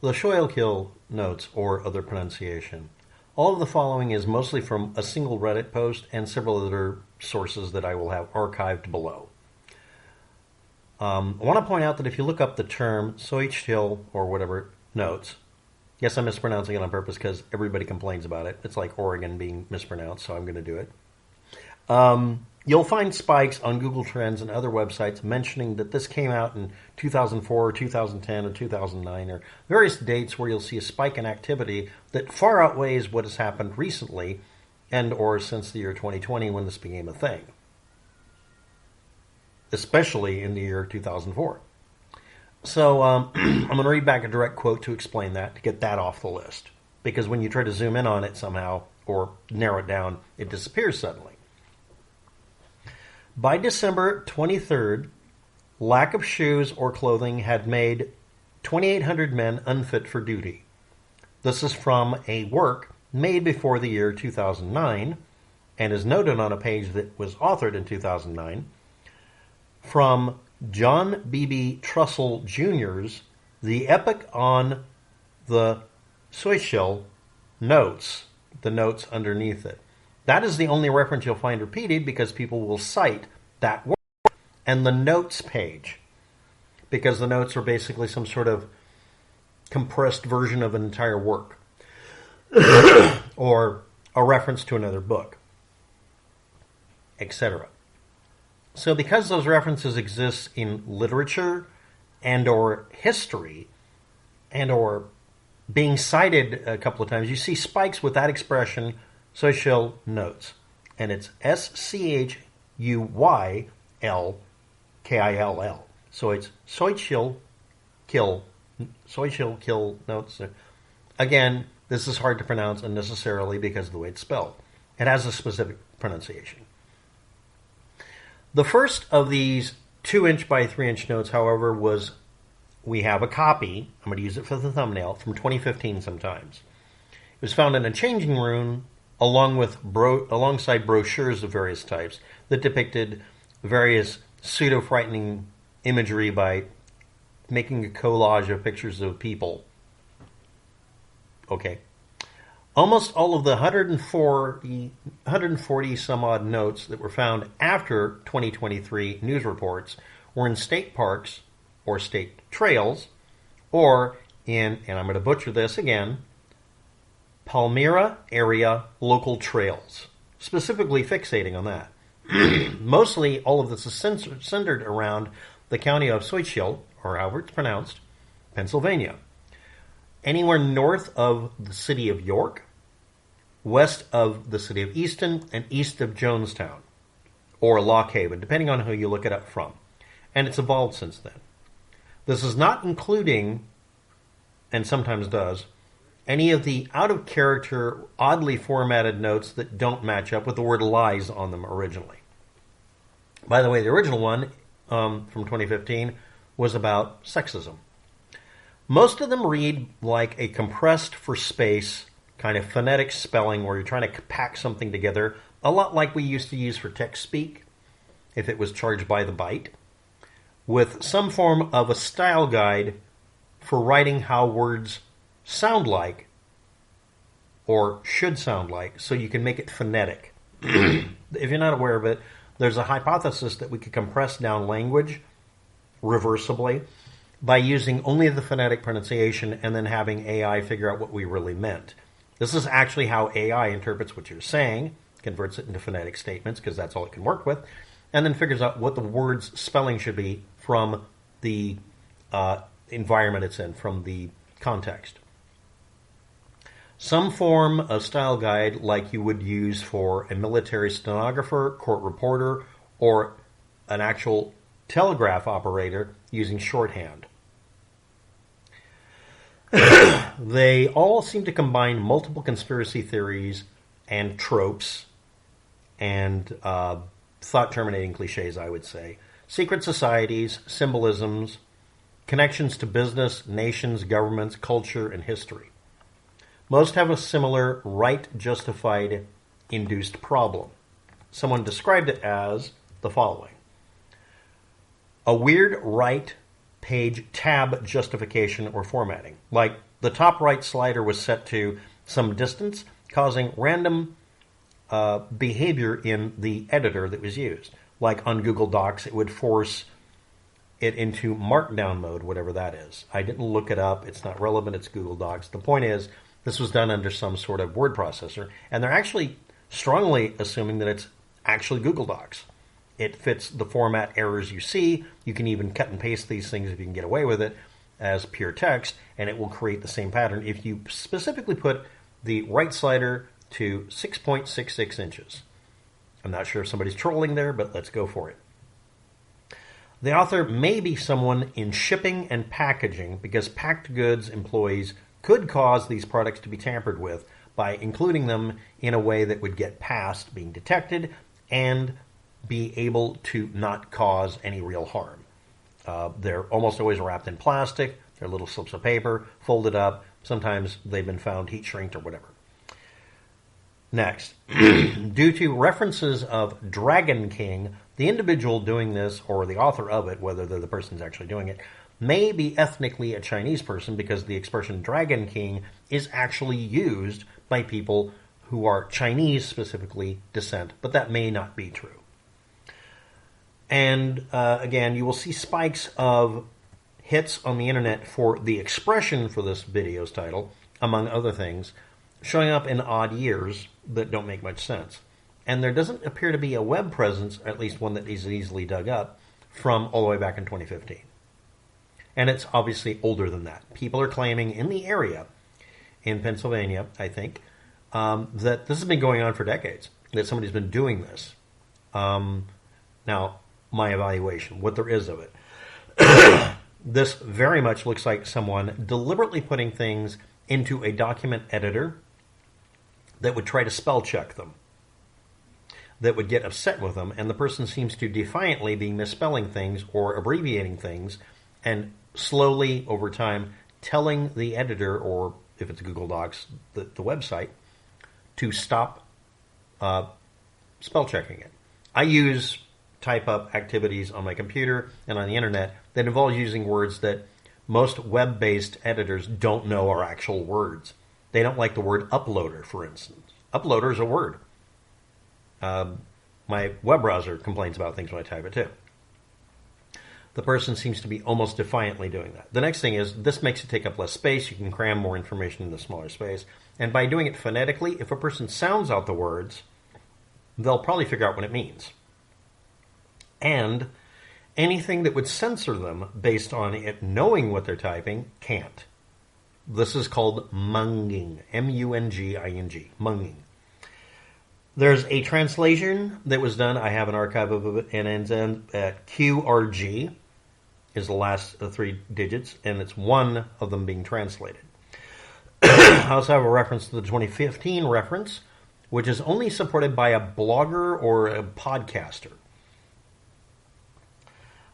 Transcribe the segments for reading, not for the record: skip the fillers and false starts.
The Schuylkill notes, or other pronunciation. All of the following is mostly from a single Reddit post and several other sources that I will have archived below. I want to point out that if you look up the term Schuylkill or whatever notes, yes, I'm mispronouncing it on purpose because everybody complains about it. It's like Oregon being mispronounced, so I'm going to do it. You'll find spikes on Google Trends and other websites mentioning that this came out in 2004 or 2010 or 2009 or various dates where you'll see a spike in activity that far outweighs what has happened recently and or since the year 2020 when this became a thing, especially in the year 2004. So I'm going to read back a direct quote to explain that, to get that off the list. Because when you try to zoom in on it somehow or narrow it down, it disappears suddenly. By December 23rd, lack of shoes or clothing had made 2,800 men unfit for duty. This is from a work made before the year 2009 and is noted on a page that was authored in 2009 from John B.B. Trussell Jr.'s The Epic on the Schuylkill Notes, the notes underneath it. That is the only reference you'll find repeated because people will cite that work and the notes page, because the notes are basically some sort of compressed version of an entire work or a reference to another book, etc. So because those references exist in literature and or history and or being cited a couple of times, you see spikes with that expression, Schuylkill notes. And it's Schuylkill. So it's Schuylkill notes. Again, this is hard to pronounce unnecessarily because of the way it's spelled. It has a specific pronunciation. The first of these 2-inch by 3-inch notes, however, we have a copy, I'm going to use it for the thumbnail, from 2015 sometimes. It was found in a changing room alongside brochures of various types that depicted various pseudo-frightening imagery by making a collage of pictures of people. Okay. Almost all of the 140 some odd notes that were found after 2023 news reports were in state parks or state trails or in, and I'm going to butcher this again, Palmyra area local trails, specifically fixating on that. Mostly all of this is centered around the county of Schuylkill, or however it's pronounced, Pennsylvania. Anywhere north of the city of York, west of the city of Easton, and east of Johnstown, or Lock Haven, depending on who you look it up from. And it's evolved since then. This is not including, and sometimes does, any of the out-of-character, oddly formatted notes that don't match up with the word lies on them originally. By the way, the original one from 2015 was about sexism. Most of them read like a compressed for space kind of phonetic spelling where you're trying to pack something together, a lot like we used to use for text speak, if it was charged by the byte, with some form of a style guide for writing how words sound like or should sound like, so you can make it phonetic. If you're not aware of it, there's a hypothesis that we could compress down language reversibly by using only the phonetic pronunciation and then having AI figure out what we really meant. This is actually how AI interprets what you're saying, converts it into phonetic statements because that's all it can work with, and then figures out what the word's spelling should be from the environment it's in, from the context. Some form of style guide like you would use for a military stenographer, court reporter, or an actual telegraph operator using shorthand. They all seem to combine multiple conspiracy theories and tropes and thought-terminating cliches, I would say. Secret societies, symbolisms, connections to business, nations, governments, culture, and history. Most have a similar right-justified induced problem. Someone described it as the following. A weird right page tab justification or formatting. Like The top right slider was set to some distance, causing random behavior in the editor that was used. Like on Google Docs, it would force it into markdown mode, whatever that is. I didn't look it up. It's not relevant. It's Google Docs. The point is, this was done under some sort of word processor, and they're actually strongly assuming that it's actually Google Docs. It fits the format errors you see. You can even cut and paste these things if you can get away with it as pure text, and it will create the same pattern if you specifically put the right slider to 6.66 inches. I'm not sure if somebody's trolling there, but let's go for it. The author may be someone in shipping and packaging because packed goods employees could cause these products to be tampered with by including them in a way that would get past being detected and be able to not cause any real harm. They're almost always wrapped in plastic. They're little slips of paper, folded up. Sometimes they've been found heat shrinked or whatever. Next, due to references of Dragon King, the individual doing this, or the author of it, whether they're the person who's actually doing it, may be ethnically a Chinese person because the expression Dragon King is actually used by people who are Chinese specifically descent, but that may not be true. And again, you will see spikes of hits on the internet for the expression for this video's title, among other things, showing up in odd years that don't make much sense. And there doesn't appear to be a web presence, at least one that is easily dug up, from all the way back in 2015. And it's obviously older than that. People are claiming in the area, in Pennsylvania, I think, that this has been going on for decades, that somebody's been doing this. Now, my evaluation, what there is of it. This very much looks like someone deliberately putting things into a document editor that would try to spell check them, that would get upset with them, and the person seems to defiantly be misspelling things or abbreviating things, and slowly, over time, telling the editor, or if it's Google Docs, the website, to stop spell checking it. I use type up activities on my computer and on the internet that involve using words that most web-based editors don't know are actual words. They don't like the word uploader, for instance. Uploader is a word. My web browser complains about things when I type it too. The person seems to be almost defiantly doing that. The next thing is, this makes it take up less space. You can cram more information into smaller space. And by doing it phonetically, if a person sounds out the words, they'll probably figure out what it means. And anything that would censor them based on it knowing what they're typing can't. This is called munging. M-U-N-G-I-N-G. Munging. There's a translation that was done. I have an archive of it, and ends at QRG is the last three digits, and it's one of them being translated. I also have a reference to the 2015 reference, which is only supported by a blogger or a podcaster.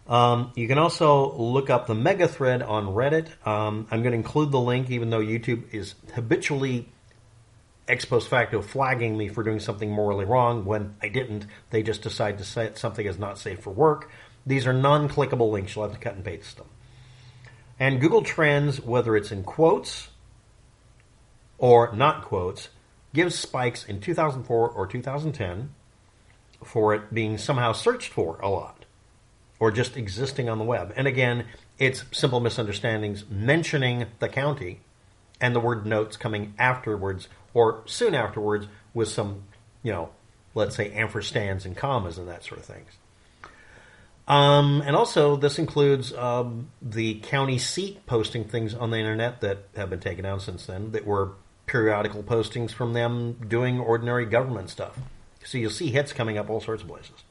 You can also look up the mega thread on Reddit. I'm going to include the link, even though YouTube is habitually ex post facto flagging me for doing something morally wrong when I didn't. They just decide to say something is not safe for work. These are non-clickable links. You'll have to cut and paste them. And Google Trends, whether it's in quotes or not quotes, gives spikes in 2004 or 2010 for it being somehow searched for a lot, or just existing on the web. And again, it's simple misunderstandings mentioning the county and the word notes coming afterwards or soon afterwards with some, let's say ampersands and commas and that sort of things. And also, this includes the county seat posting things on the internet that have been taken down since then, that were periodical postings from them doing ordinary government stuff. So you'll see hits coming up all sorts of places.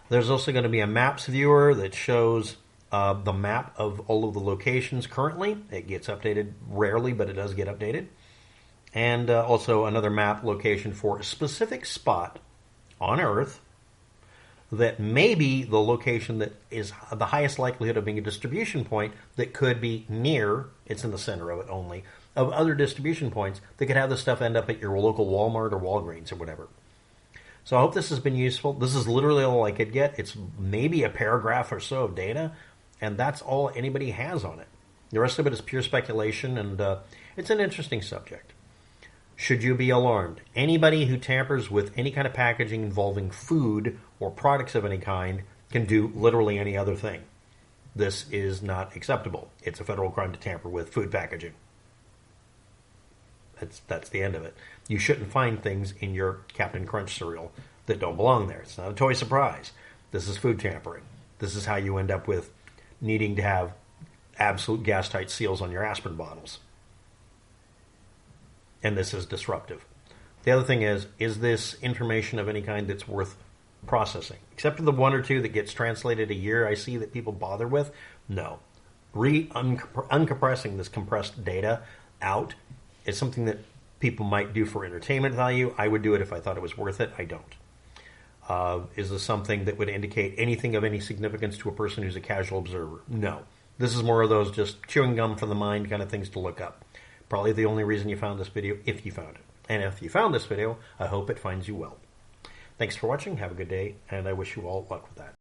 There's also going to be a maps viewer that shows the map of all of the locations currently. It gets updated rarely, but it does get updated. And also another map location for a specific spot on Earth that may be the location that is the highest likelihood of being a distribution point that could be near, it's in the center of it only, of other distribution points that could have this stuff end up at your local Walmart or Walgreens or whatever. So I hope this has been useful. This is literally all I could get. It's maybe a paragraph or so of data, and that's all anybody has on it. The rest of it is pure speculation, and it's an interesting subject. Should you be alarmed? Anybody who tampers with any kind of packaging involving food or products of any kind can do literally any other thing. This is not acceptable. It's a federal crime to tamper with food packaging. That's the end of it. You shouldn't find things in your Captain Crunch cereal that don't belong there. It's not a toy surprise. This is food tampering. This is how you end up with needing to have absolute gas-tight seals on your aspirin bottles. And this is disruptive. The other thing is this information of any kind that's worth processing? Except for the one or two that gets translated a year I see that people bother with, no. Uncompressing this compressed data out is something that people might do for entertainment value. I would do it if I thought it was worth it. I don't. Is this something that would indicate anything of any significance to a person who's a casual observer? No. This is more of those just chewing gum for the mind kind of things to look up. Probably the only reason you found this video, if you found it. And if you found this video, I hope it finds you well. Thanks for watching. Have a good day, and I wish you all luck with that.